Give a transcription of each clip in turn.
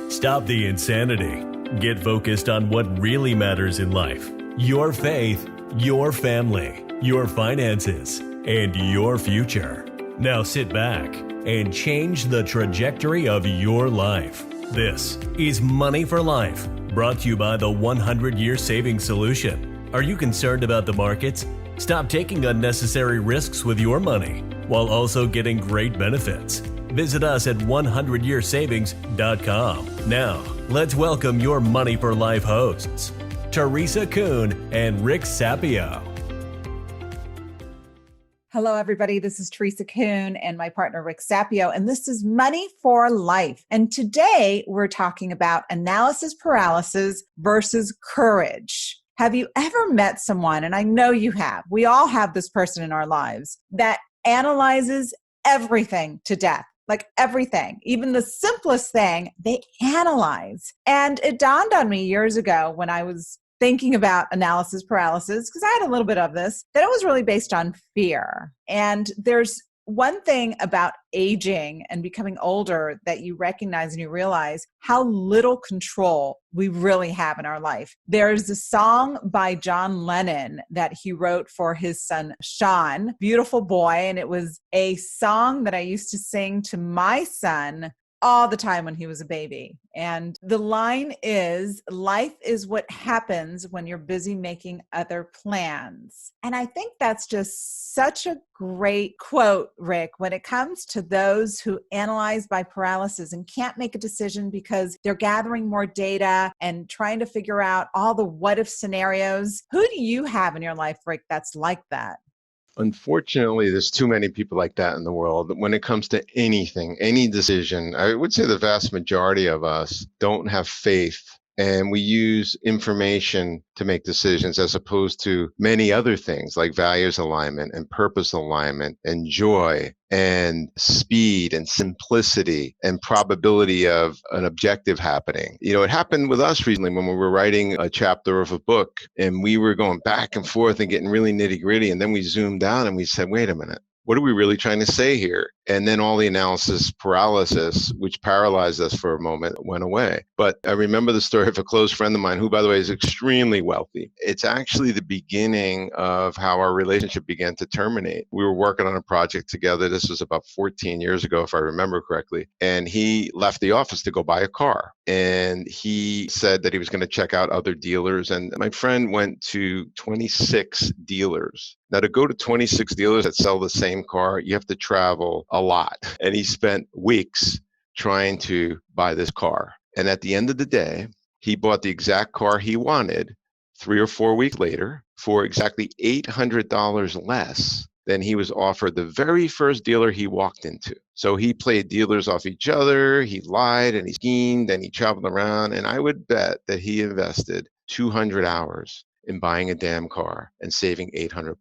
Stop the insanity. Get focused on what really matters in life. Your faith, your family, your finances, and your future. Now sit back and change the trajectory of your life. This is Money for Life, brought to you by the 100-Year Savings Solution. Are you concerned about the markets? Stop taking unnecessary risks with your money while also getting great benefits. Visit us at 100yearsavings.com. Now, let's welcome your Money for Life hosts, Teresa Kuhn and Rick Sapio. Hello, everybody. This is Teresa Kuhn and my partner, Rick Sapio, and this is Money for Life. And today we're talking about analysis paralysis versus courage. Have you ever met someone, and I know you have, we all have this person in our lives, that analyzes everything to death? Like everything, even the simplest thing, they analyze. And it dawned on me years ago when I was thinking about analysis paralysis, because I had a little bit of this, that it was really based on fear. And there's one thing about aging and becoming older that you recognize and you realize how little control we really have in our life. There's a song by John Lennon that he wrote for his son, Sean, beautiful boy. And it was a song that I used to sing to my son all the time when he was a baby. And the line is, life is what happens when you're busy making other plans. And I think that's just such a great quote, Rick, when it comes to those who analyze by paralysis and can't make a decision because they're gathering more data and trying to figure out all the what if scenarios. Who do you have in your life, Rick, that's like that? Unfortunately, there's too many people like that in the world. When it comes to anything, any decision, I would say the vast majority of us don't have faith, and we use information to make decisions as opposed to many other things like values alignment and purpose alignment and joy and speed and simplicity and probability of an objective happening. You know, it happened with us recently when we were writing a chapter of a book and we were going back and forth and getting really nitty gritty. And then we zoomed out and we said, wait a minute. What are we really trying to say here? And then all the analysis paralysis, which paralyzed us for a moment, went away. But I remember the story of a close friend of mine who, by the way, is extremely wealthy. It's actually the beginning of how our relationship began to terminate. We were working on a project together. This was about 14 years ago, if I remember correctly. And he left the office to go buy a car. And he said that he was going to check out other dealers. And my friend went to 26 dealers. Now, to go to 26 dealers that sell the same car, you have to travel a lot. And he spent weeks trying to buy this car. And at the end of the day, he bought the exact car he wanted 3 or 4 weeks later for exactly $800 less than he was offered the very first dealer he walked into. So he played dealers off each other, he lied and he schemed and he traveled around. And I would bet that he invested 200 hours in buying a damn car and saving $800.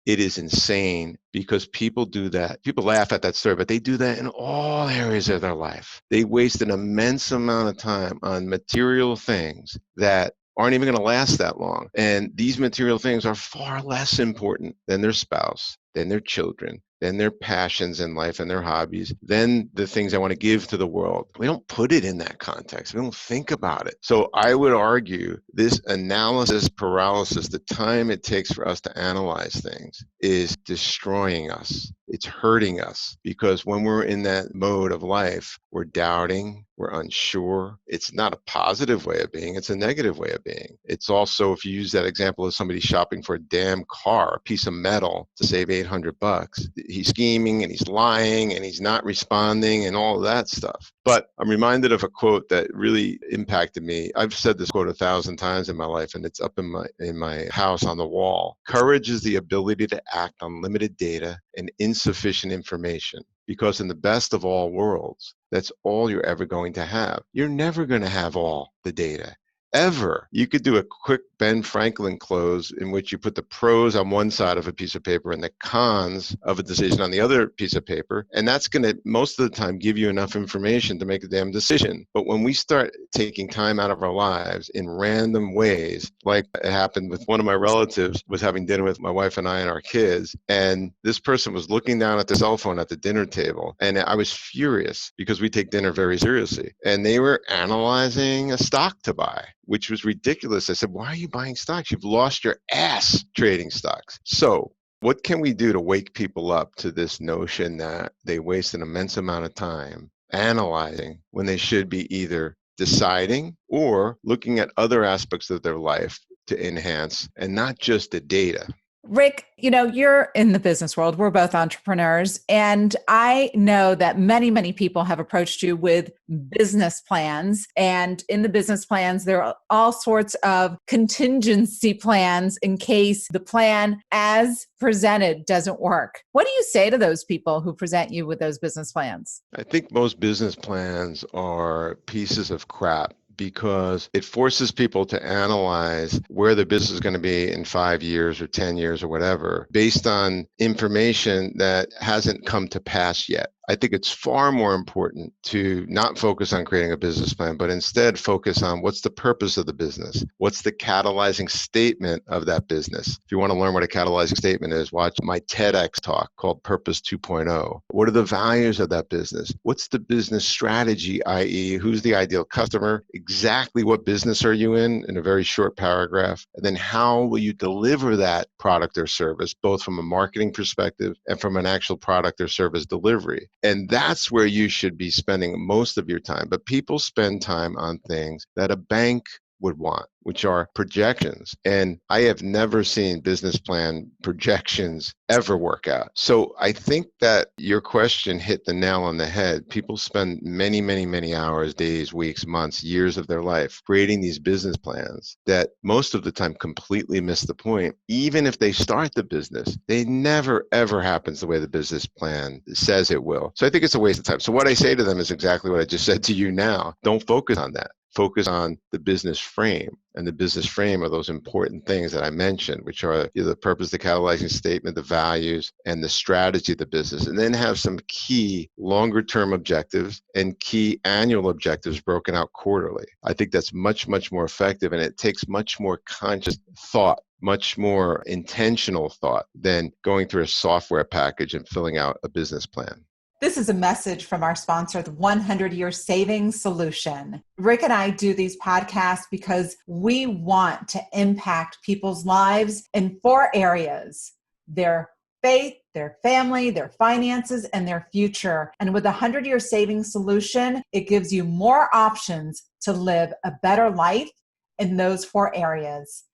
It is insane because people do that. People laugh at that story, but they do that in all areas of their life. They waste an immense amount of time on material things that aren't even going to last that long. And these material things are far less important than their spouse, than their children, than their passions in life and their hobbies, than the things I want to give to the world. We don't put it in that context. We don't think about it. So I would argue this analysis paralysis, the time it takes for us to analyze things, is destroying us. It's hurting us because when we're in that mode of life, we're doubting, we're unsure. It's not a positive way of being, it's a negative way of being. It's also, if you use that example of somebody shopping for a damn car, a piece of metal to save $800, he's scheming and he's lying and he's not responding and all of that stuff. But I'm reminded of a quote that really impacted me. I've said this quote 1,000 times in my life, and it's up in my house on the wall. Courage is the ability to act on limited data and insufficient information. Because in the best of all worlds, that's all you're ever going to have. You're never going to have all the data ever. You could do a quick Ben Franklin close in which you put the pros on one side of a piece of paper and the cons of a decision on the other piece of paper. And that's going to, most of the time, give you enough information to make a damn decision. But when we start taking time out of our lives in random ways, like it happened with one of my relatives, was having dinner with my wife and I and our kids, and this person was looking down at the cell phone at the dinner table. And I was furious because we take dinner very seriously. And they were analyzing a stock to buy, which was ridiculous. I said, why are you buying stocks? You've lost your ass trading stocks. So what can we do to wake people up to this notion that they waste an immense amount of time analyzing when they should be either deciding or looking at other aspects of their life to enhance and not just the data? Rick, you're in the business world. We're both entrepreneurs. And I know that many, many people have approached you with business plans. And in the business plans, there are all sorts of contingency plans in case the plan as presented doesn't work. What do you say to those people who present you with those business plans? I think most business plans are pieces of crap, because it forces people to analyze where the business is going to be in 5 years or 10 years or whatever, based on information that hasn't come to pass yet. I think it's far more important to not focus on creating a business plan, but instead focus on what's the purpose of the business? What's the catalyzing statement of that business? If you want to learn what a catalyzing statement is, watch my TEDx talk called Purpose 2.0. What are the values of that business? What's the business strategy, i.e., who's the ideal customer? Exactly what business are you in a very short paragraph? And then how will you deliver that product or service, both from a marketing perspective and from an actual product or service delivery? And that's where you should be spending most of your time. But people spend time on things that a bank would want, which are projections. And I have never seen business plan projections ever work out. So I think that your question hit the nail on the head. People spend many, many, many hours, days, weeks, months, years of their life creating these business plans that most of the time completely miss the point. Even if they start the business, they never, ever happens the way the business plan says it will. So I think it's a waste of time. So what I say to them is exactly what I just said to you now. Don't focus on that. Focus on the business frame. And the business frame are those important things that I mentioned, which are the purpose, the catalyzing statement, the values, and the strategy of the business. And then have some key longer term objectives and key annual objectives broken out quarterly. I think that's much, much more effective. And it takes much more conscious thought, much more intentional thought than going through a software package and filling out a business plan. This is a message from our sponsor, the 100-Year Savings Solution. Rick and I do these podcasts because we want to impact people's lives in 4 areas: their faith, their family, their finances, and their future. And with the 100-Year Savings Solution, it gives you more options to live a better life in those 4 areas.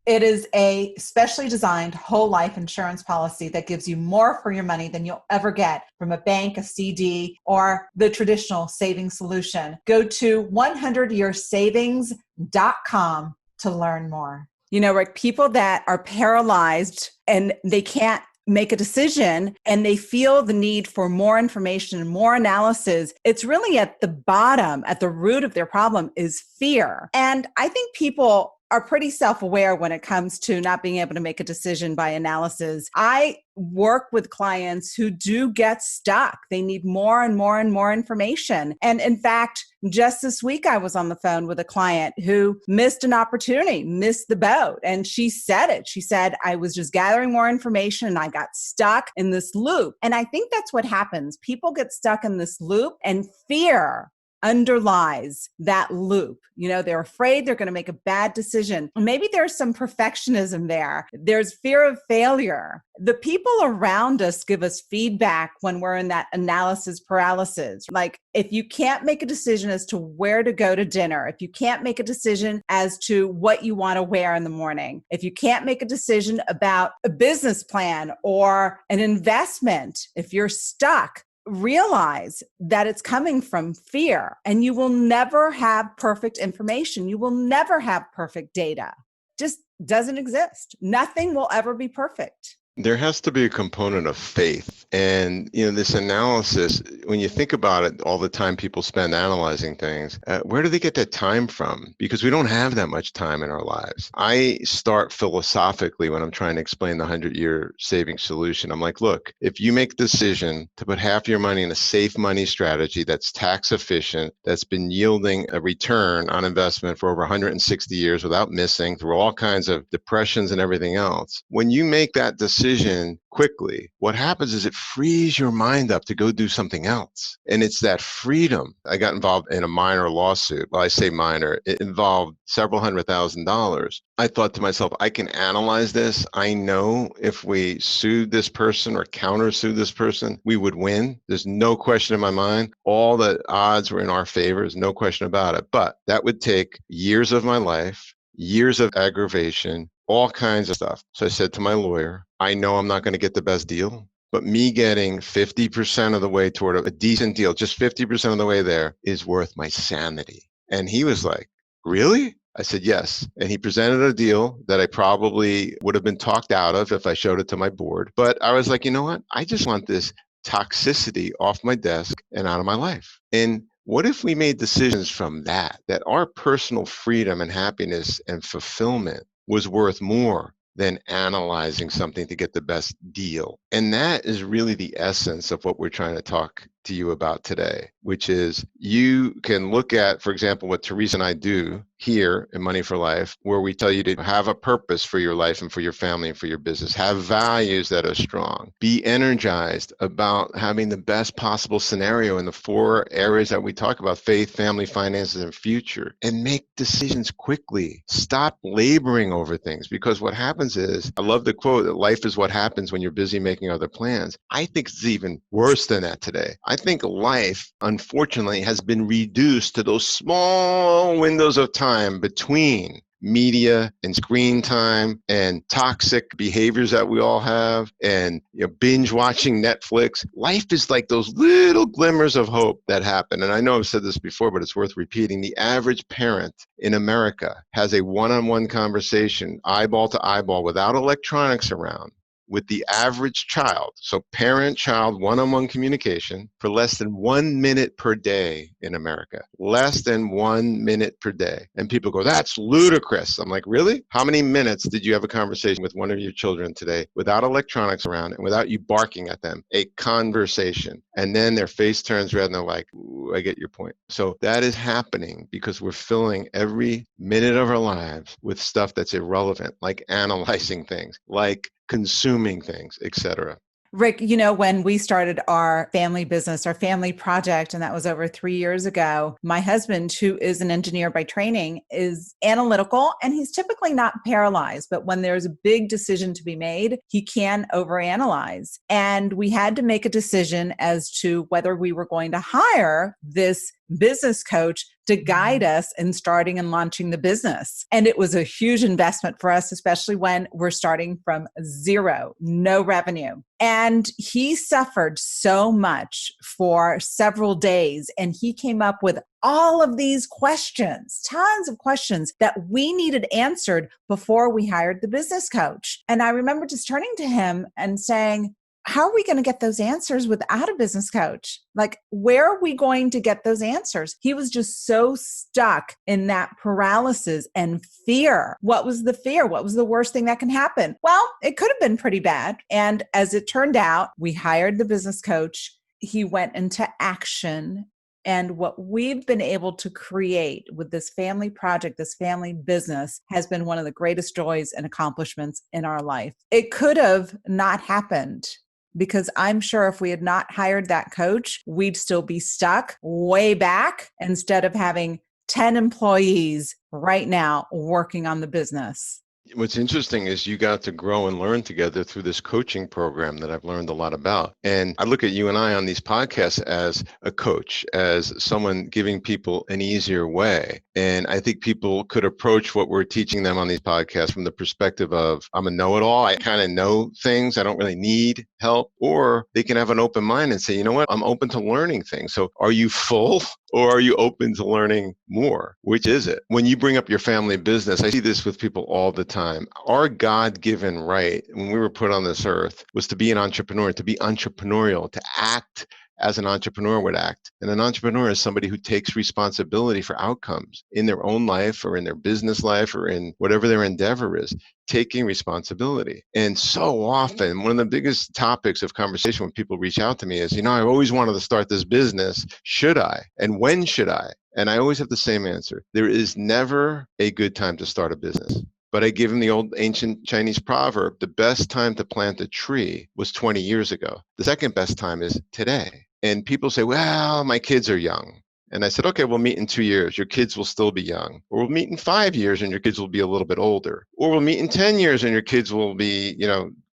It is a specially designed whole life insurance policy that gives you more for your money than you'll ever get from a bank, a CD, or the traditional savings solution. Go to 100yearsavings.com to learn more. Rick, people that are paralyzed and they can't make a decision and they feel the need for more information and more analysis, it's really at the bottom, at the root of their problem is fear. And I think people are pretty self-aware when it comes to not being able to make a decision by analysis. I work with clients who do get stuck. They need more and more and more information. And in fact, just this week, I was on the phone with a client who missed an opportunity, missed the boat. And she said it. She said, I was just gathering more information and I got stuck in this loop. And I think that's what happens. People get stuck in this loop, and fear underlies that loop. They're afraid they're going to make a bad decision. Maybe there's some perfectionism there. There's fear of failure. The people around us give us feedback when we're in that analysis paralysis. Like, if you can't make a decision as to where to go to dinner, if you can't make a decision as to what you want to wear in the morning, if you can't make a decision about a business plan or an investment, if you're stuck, realize that it's coming from fear, and you will never have perfect information. You will never have perfect data. Just doesn't exist. Nothing will ever be perfect. There has to be a component of faith. And, this analysis, when you think about it, all the time people spend analyzing things, where do they get that time from? Because we don't have that much time in our lives. I start philosophically when I'm trying to explain the 100-year saving solution. I'm like, look, if you make a decision to put half your money in a safe money strategy that's tax efficient, that's been yielding a return on investment for over 160 years without missing through all kinds of depressions and everything else, when you make that decision quickly, what happens is it frees your mind up to go do something else. And it's that freedom. I got involved in a minor lawsuit. Well, I say minor, it involved several $100,000. I thought to myself, I can analyze this. I know if we sued this person or countersued this person, we would win. There's no question in my mind. All the odds were in our favor. There's no question about it. But that would take years of my life, years of aggravation, all kinds of stuff. So I said to my lawyer, I know I'm not going to get the best deal, but me getting 50% of the way toward a decent deal, just 50% of the way there, is worth my sanity. And he was like, really? I said, yes. And he presented a deal that I probably would have been talked out of if I showed it to my board. But I was like, you know what? I just want this toxicity off my desk and out of my life. And what if we made decisions from that our personal freedom and happiness and fulfillment was worth more than analyzing something to get the best deal? And that is really the essence of what we're trying to talk to you about today, which is you can look at, for example, what Teresa and I do here in Money for Life, where we tell you to have a purpose for your life and for your family and for your business, have values that are strong, be energized about having the best possible scenario in the 4 areas that we talk about: faith, family, finances, and future, and make decisions quickly. Stop laboring over things, because what happens is, I love the quote that life is what happens when you're busy making other plans. I think it's even worse than that today. I think life, unfortunately, has been reduced to those small windows of time between media and screen time and toxic behaviors that we all have, and binge watching Netflix. Life is like those little glimmers of hope that happen. And I know I've said this before, but it's worth repeating. The average parent in America has a one-on-one conversation, eyeball to eyeball, without electronics around, with the average child, so parent-child one-on-one communication, for less than 1 minute per day in America. Less than 1 minute per day. And people go, that's ludicrous. I'm like, really? How many minutes did you have a conversation with one of your children today without electronics around and without you barking at them? A conversation. And then their face turns red and they're like, ooh, I get your point. So that is happening because we're filling every minute of our lives with stuff that's irrelevant, like analyzing things, like consuming things, etc. Rick, when we started our family business, our family project, and that was over 3 years ago, my husband, who is an engineer by training, is analytical, and he's typically not paralyzed. But when there's a big decision to be made, he can overanalyze. And we had to make a decision as to whether we were going to hire this business coach to guide us in starting and launching the business. And it was a huge investment for us, especially when we're starting from zero, no revenue. And he suffered so much for several days. And he came up with all of these questions, tons of questions that we needed answered before we hired the business coach. And I remember just turning to him and saying, how are we going to get those answers without a business coach? Like, where are we going to get those answers? He was just so stuck in that paralysis and fear. What was the fear? What was the worst thing that can happen? Well, it could have been pretty bad. And as it turned out, we hired the business coach. He went into action. And what we've been able to create with this family project, this family business, has been one of the greatest joys and accomplishments in our life. It could have not happened, because I'm sure if we had not hired that coach, we'd still be stuck way back instead of having 10 employees right now working on the business. What's interesting is you got to grow and learn together through this coaching program that I've learned a lot about. And I look at you and I on these podcasts as a coach, as someone giving people an easier way. And I think people could approach what we're teaching them on these podcasts from the perspective of, I'm a know-it-all. I kind of know things. I don't really need help. Or they can have an open mind and say, you know what? I'm open to learning things. So are you full? Or are you open to learning more? Which is it? When you bring up your family business, I see this with people all the time. Our God-given right when we were put on this earth was to be an entrepreneur, to be entrepreneurial, to act as an entrepreneur would act. And an entrepreneur is somebody who takes responsibility for outcomes in their own life or in their business life or in whatever their endeavor is, taking responsibility. And so often, one of the biggest topics of conversation when people reach out to me is, I've always wanted to start this business. Should I? And when should I? And I always have the same answer. There is never a good time to start a business. But I give him the old ancient Chinese proverb, the best time to plant a tree was 20 years ago. The second best time is today. And people say, well, my kids are young. And I said, okay, we'll meet in 2 years. Your kids will still be young. Or we'll meet in 5 years and your kids will be a little bit older. Or we'll meet in 10 years and your kids will be,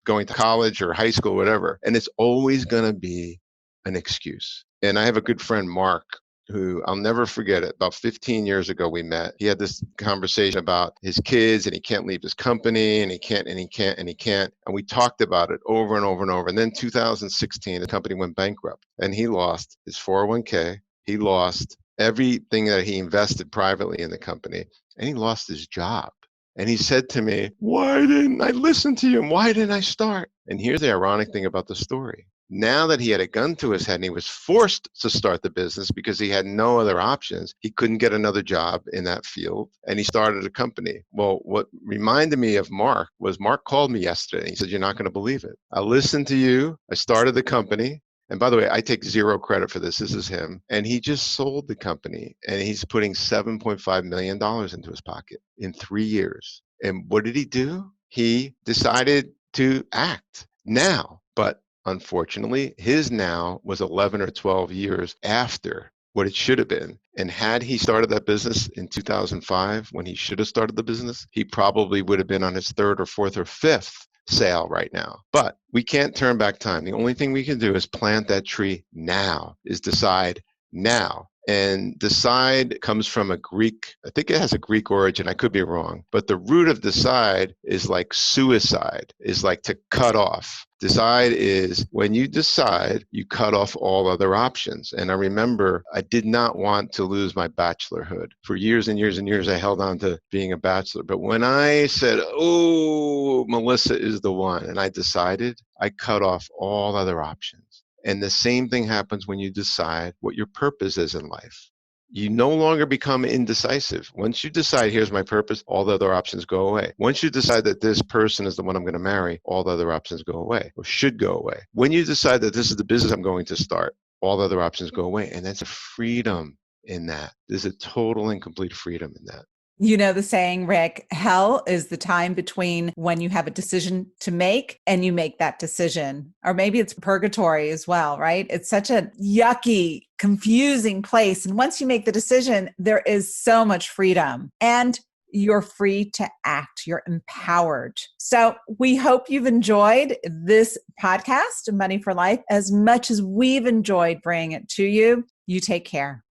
going to college or high school, whatever. And it's always going to be an excuse. And I have a good friend, Mark, who I'll never forget it. About 15 years ago, we met. He had this conversation about his kids and he can't leave his company and he can't. And we talked about it over and over and over. And then 2016, the company went bankrupt and he lost his 401k. He lost everything that he invested privately in the company and he lost his job. And he said to me, why didn't I listen to you? And why didn't I start? And here's the ironic thing about the story. Now that he had a gun to his head and he was forced to start the business because he had no other options, he couldn't get another job in that field and he started a company. Well, what reminded me of Mark was Mark called me yesterday. He said, you're not going to believe it. I listened to you. I started the company. And by the way, I take zero credit for this. This is him. And he just sold the company and he's putting $7.5 million into his pocket in 3 years. And what did he do? He decided to act now. But unfortunately, his now was 11 or 12 years after what it should have been. And had he started that business in 2005, when he should have started the business, he probably would have been on his third or fourth or fifth sale right now. But we can't turn back time. The only thing we can do is plant that tree now, is decide now. And decide comes from a Greek, I think it has a Greek origin, I could be wrong, but the root of decide is like suicide, is like to cut off. Decide is when you decide, you cut off all other options. And I remember I did not want to lose my bachelorhood. For years and years and years, I held on to being a bachelor. But when I said, oh, Melissa is the one, and I decided, I cut off all other options. And the same thing happens when you decide what your purpose is in life. You no longer become indecisive. Once you decide, here's my purpose, all the other options go away. Once you decide that this person is the one I'm going to marry, all the other options go away or should go away. When you decide that this is the business I'm going to start, all the other options go away. And that's a freedom in that. There's a total and complete freedom in that. You know the saying, Rick, hell is the time between when you have a decision to make and you make that decision. Or maybe it's purgatory as well, right? It's such a yucky, confusing place. And once you make the decision, there is so much freedom and you're free to act. You're empowered. So we hope you've enjoyed this podcast, Money for Life, as much as we've enjoyed bringing it to you. You take care.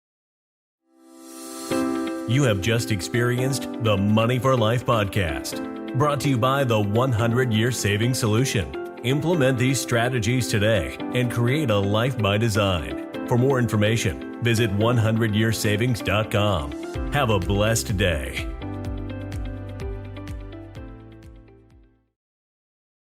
You have just experienced the Money for Life podcast, brought to you by the 100-Year Savings Solution. Implement these strategies today and create a life by design. For more information, visit 100yearsavings.com. Have a blessed day.